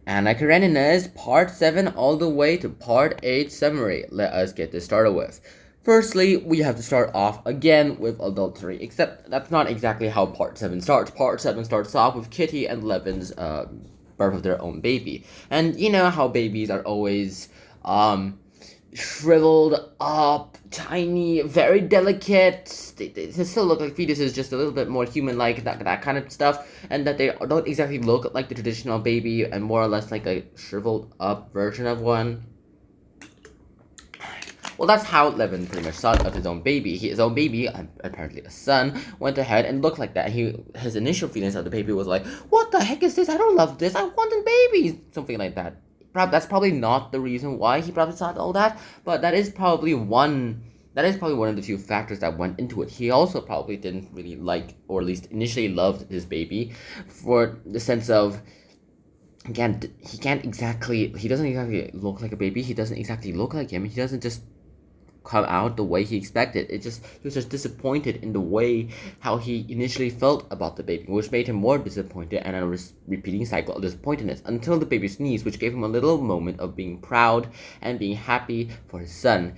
Anna Karenina's Part 7 all the way to Part 8 summary. Let us get this started with. Firstly, we have to start off again with adultery, except that's not exactly how Part 7 starts. Part 7 starts off with Kitty and Levin's birth of their own baby. And you know how babies are always shriveled up, tiny, very delicate. They still look like fetuses, just a little bit more human-like, that kind of stuff, and that they don't exactly look like the traditional baby, and more or less like a shriveled up version of one. Well, that's how Levin pretty much thought of his own baby. His own baby, apparently a son, went ahead and looked like that. His initial feelings of the baby was like, "What the heck is this? I don't love this. I want a baby," something like that. That's probably not the reason why he probably thought all that, but that is probably one of the few factors that went into it. He also probably didn't really like, or at least initially loved, his baby, for the sense of, again, he doesn't exactly look like a baby. He doesn't exactly look like him. He doesn't just come out the way he expected. He was just disappointed in the way how he initially felt about the baby, which made him more disappointed, and a repeating cycle of disappointedness until the baby sneezed, which gave him a little moment of being proud and being happy for his son.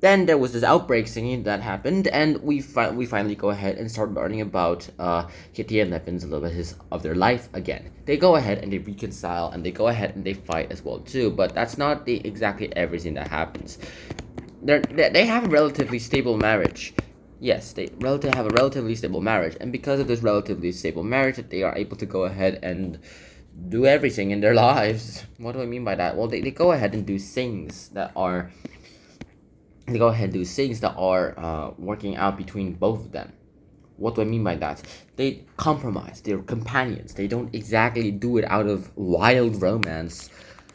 Then there was this outbreak singing that happened, and we finally go ahead and start learning about Kitty and Levin's a little bit of their life again. They go ahead and they reconcile, and they go ahead and they fight as well too, but that's not exactly everything that happens. They have a relatively stable marriage. Yes, they have a relatively stable marriage, and because of this relatively stable marriage, they are able to go ahead and do everything in their lives. What do I mean by that? Well, they go ahead and do things that are working out between both of them. What do I mean by that? They compromise. They're companions. They don't exactly do it out of wild romance,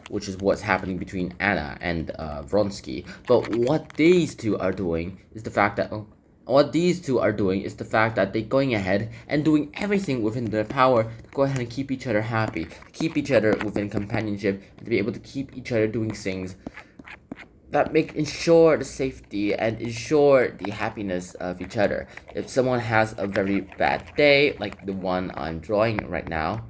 which is what's happening between Anna and Vronsky. But what these two are doing is the fact that they're going ahead and doing everything within their power to go ahead and keep each other happy, keep each other within companionship, and to be able to keep each other doing things that ensure the safety and ensure the happiness of each other. If someone has a very bad day, like the one I'm drawing right now,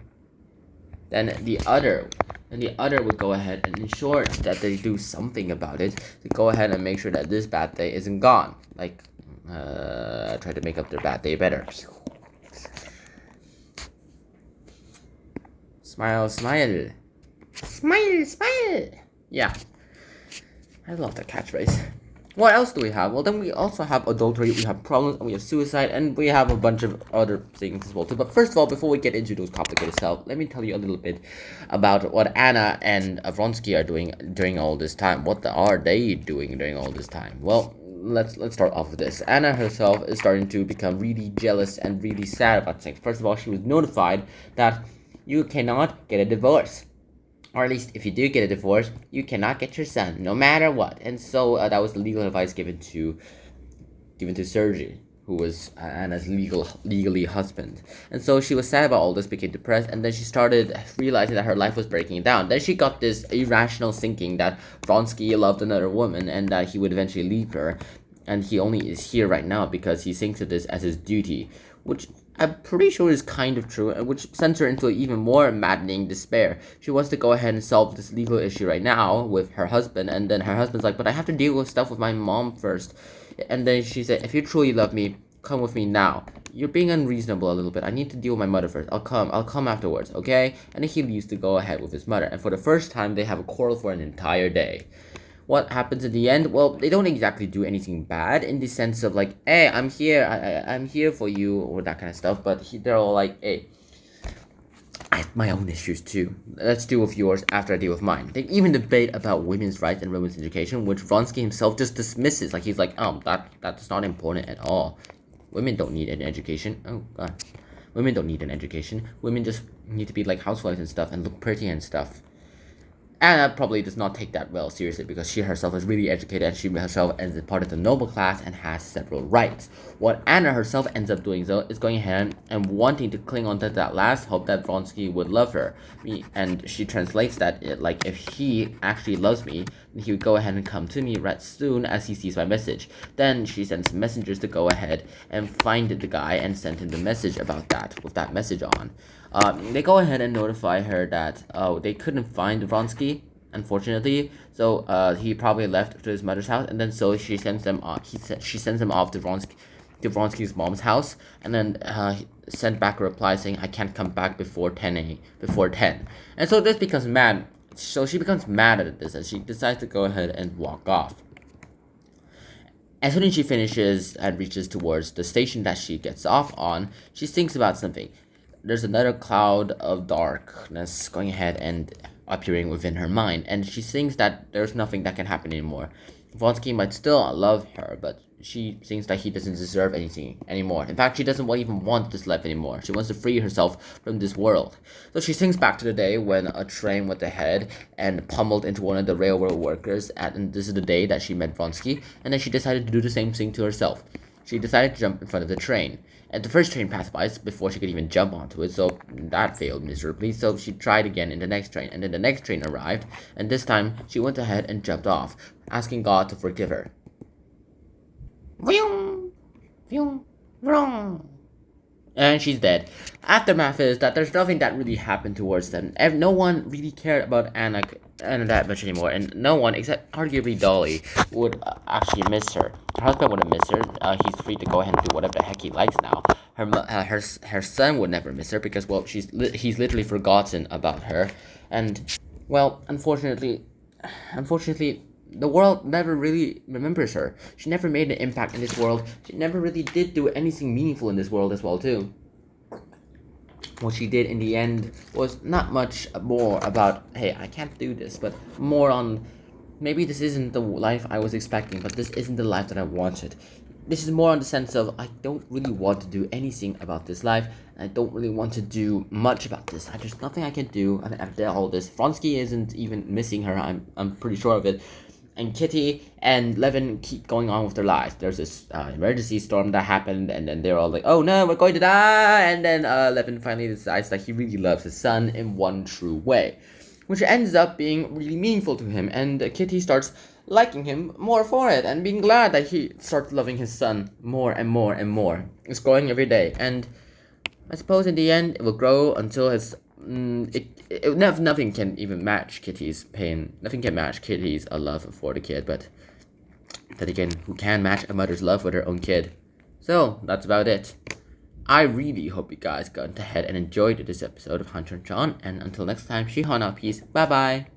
then the other would go ahead and ensure that they do something about it to go ahead and make sure that this bad day isn't gone. Like, try to make up their bad day better. Smile, smile. Smile, smile. Yeah. I love that catchphrase. What else do we have? Well, then we also have adultery, we have problems, and we have suicide, and we have a bunch of other things as well too. But first of all, before we get into those complicated stuff, let me tell you a little bit about what Anna and Vronsky are doing during all this time. What are they doing during all this time? Well, let's start off with this. Anna herself is starting to become really jealous and really sad about things. First of all, she was notified that you cannot get a divorce. Or at least, if you do get a divorce, you cannot get your son, no matter what. And so that was the legal advice given to Sergei, who was Anna's legally husband. And so she was sad about all this, became depressed, and then she started realizing that her life was breaking down. Then she got this irrational thinking that Vronsky loved another woman and that he would eventually leave her. And he only is here right now because he thinks of this as his duty, which I'm pretty sure is kind of true, which sends her into even more maddening despair. She wants to go ahead and solve this legal issue right now with her husband, and then her husband's like, but I have to deal with stuff with my mom first. And then she said, if you truly love me, come with me now. You're being unreasonable a little bit. I need to deal with my mother first. I'll come afterwards, okay? And then he leaves to go ahead with his mother, and for the first time, they have a quarrel for an entire day. What happens in the end? Well, they don't exactly do anything bad in the sense of like, hey, I'm here, I'm here for you, or that kind of stuff. But they're all like, hey, I have my own issues too. Let's deal with yours after I deal with mine. They even debate about women's rights and women's education, which Vronsky himself just dismisses. Like, he's like, oh, that's not important at all. Women don't need an education. Oh, God. Women don't need an education. Women just need to be like housewives and stuff and look pretty and stuff. Anna probably does not take that well seriously because she herself is really educated and she herself is part of the noble class and has several rights. What Anna herself ends up doing though is going ahead and wanting to cling on to that last hope that Vronsky would love her. And she translates that like, if he actually loves me, then he would go ahead and come to me right soon as he sees my message. Then she sends messengers to go ahead and find the guy and send him the message about that, with that message on. They go ahead and notify her that they couldn't find Vronsky, unfortunately. So he probably left to his mother's house, and then so she sends them she sends him off to Vronsky's mom's house, and then sent back a reply saying, "I can't come back before 10." And so this becomes mad. So she becomes mad at this, and she decides to go ahead and walk off. As soon as she finishes and reaches towards the station that she gets off on, she thinks about something. There's another cloud of darkness going ahead and appearing within her mind, and she thinks that there's nothing that can happen anymore. Vronsky might still love her, but she thinks that he doesn't deserve anything anymore. In fact, she doesn't even want this life anymore. She wants to free herself from this world. So she thinks back to the day when a train went ahead and pummeled into one of the railroad workers, and this is the day that she met Vronsky, and then she decided to do the same thing to herself. She decided to jump in front of the train, and the first train passed by before she could even jump onto it, so that failed miserably. So she tried again in the next train, and then the next train arrived, and this time she went ahead and jumped off, asking God to forgive her. Vroom, vroom, vroom. And she's dead. Aftermath is that there's nothing that really happened towards them. No one really cared about Anna that much anymore, and no one, except arguably Dolly, would actually miss her. Her husband wouldn't miss her. He's free to go ahead and do whatever the heck he likes now. Her son would never miss her because, well, he's literally forgotten about her, and, well, unfortunately, the world never really remembers her. She never made an impact in this world. She never really did do anything meaningful in this world as well, too. What she did in the end was not much more about, hey, I can't do this, but more on, maybe this isn't the life I was expecting, but this isn't the life that I wanted. This is more on the sense of, I don't really want to do anything about this life, and I don't really want to do much about this. There's nothing I can do after all this. Vronsky isn't even missing her, I'm pretty sure of it. And Kitty and Levin keep going on with their lives. There's this emergency storm that happened, and then they're all like, "Oh no, we're going to die!" And then Levin finally decides that he really loves his son in one true way, which ends up being really meaningful to him. And Kitty starts liking him more for it, and being glad that he starts loving his son more and more and more. It's growing every day, and I suppose in the end it will grow until his nothing can even match Kitty's pain. Nothing can match Kitty's love for the kid, but then again, who can match a mother's love with her own kid? So that's about it. I really hope you guys got ahead and enjoyed this episode of Hunter and John, and until next time, Shihana, peace, bye bye.